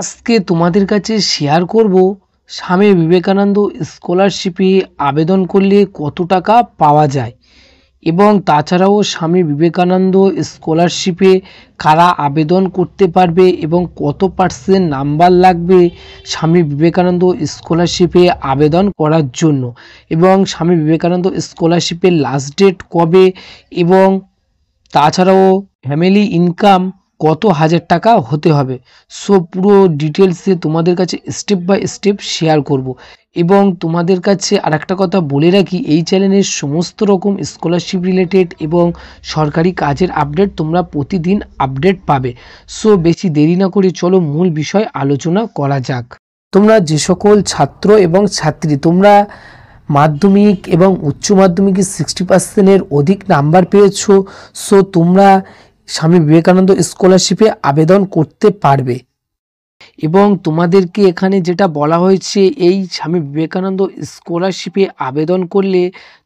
আজকে তোমাদের কাছে শেয়ার করব স্বামী বিবেকানন্দ স্কলারশিপে আবেদন করলে কত টাকা পাওয়া যায় এবং তাছাড়াও স্বামী বিবেকানন্দ স্কলারশিপে কারা আবেদন করতে পারবে এবং কত পার্সেন্ট নাম্বার লাগবে স্বামী বিবেকানন্দ স্কলারশিপে আবেদন করার জন্য এবং স্বামী বিবেকানন্দ স্কলারশিপের লাস্ট ডেট কবে এবং তাছাড়াও ফ্যামিলি ইনকাম কত হাজার টাকা হতে হবে। সো পুরো ডিটেলসে তোমাদের কাছে স্টেপ বাই স্টেপ শেয়ার করব এবং তোমাদের কাছে আর একটা কথা বলে রাখি, এই চ্যানেলের সমস্ত রকম স্কলারশিপ রিলেটেড এবং সরকারি কাজের আপডেট তোমরা প্রতিদিন আপডেট পাবে। সো বেশি দেরি না করে চলো মূল বিষয় আলোচনা করা যাক। তোমরা যে সকল ছাত্র এবং ছাত্রী তোমরা মাধ্যমিক এবং উচ্চ মাধ্যমিকে 60%-এর অধিক নাম্বার পেয়েছো, সো তোমরা স্বামী বিবেকানন্দ স্কলারশিপে আবেদন করতে পারবে এবং তোমাদেরকে এখানে যেটা বলা হয়েছে এই স্বামী বিবেকানন্দ স্কলারশিপে আবেদন করলে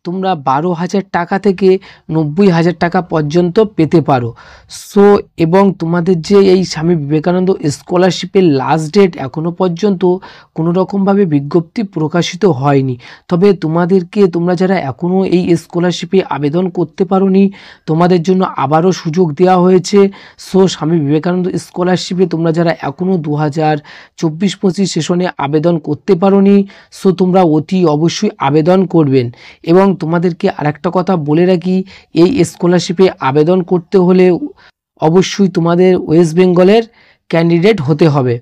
তোমরা 12,000 টাকা থেকে 90,000 টাকা পর্যন্ত পেতে পারো। সো এবং তোমাদের যে এই স্বামী বিবেকানন্দ স্কলারশিপের লাস্ট ডেট এখনও পর্যন্ত কোনো রকমভাবে বিজ্ঞপ্তি প্রকাশিত হয়নি। তবে তোমরা যারা এখনও এই স্কলারশিপে আবেদন করতে পারোনি তোমাদের জন্য আবারও সুযোগ দেওয়া হয়েছে। সো স্বামী বিবেকানন্দ স্কলারশিপে তোমরা যারা এখনও 2024-25 সেশনে আবেদন করতে পারোনি, সো তোমরা অতি অবশ্যই আবেদন করবেন। এবং তোমাদেরকে আরেকটা কথা বলে রাখি, এই স্কলারশিপে আবেদন করতে হলে অবশ্যই তোমাদের ওয়েস্ট বেঙ্গলের ক্যান্ডিডেট হতে হবে,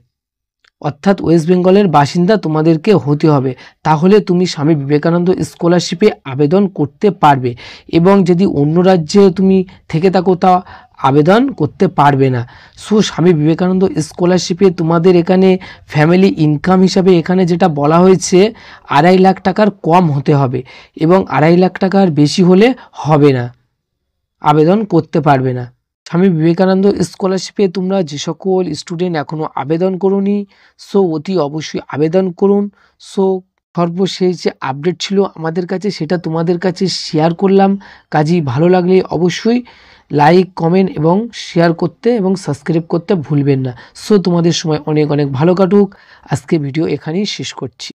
অর্থাৎ ওয়েস্ট বেঙ্গলের বাসিন্দা তোমাদেরকে হতে হবে, তাহলে তুমি স্বামী বিবেকানন্দ স্কলারশিপে আবেদন করতে পারবে। এবং যদি অন্য রাজ্যে তুমি থেকে থাকো তা আবেদন করতে পারবে না। সো স্বামী বিবেকানন্দ স্কলারশিপে তোমাদের এখানে ফ্যামিলি ইনকাম হিসাবে এখানে যেটা বলা হয়েছে 2.5 লাখ টাকার কম হতে হবে এবং 2.5 লাখ টাকার বেশি হলে হবে না, আবেদন করতে পারবে না। স্বামী বিবেকানন্দ স্কলারশিপে তোমরা যে সকল স্টুডেন্ট এখনও আবেদন করোনি, সো অতি অবশ্যই আবেদন করুন। সো সর্বশেষ যে আপডেট ছিল আমাদের কাছে সেটা তোমাদের কাছে শেয়ার করলাম। কাজেই ভালো লাগলে অবশ্যই লাইক, কমেন্ট এবং শেয়ার করতে এবং সাবস্ক্রাইব করতে ভুলবেন না। সো তোমাদের সময় অনেক অনেক ভালো কাটুক। আজকে ভিডিও এখানেই শেষ করছি।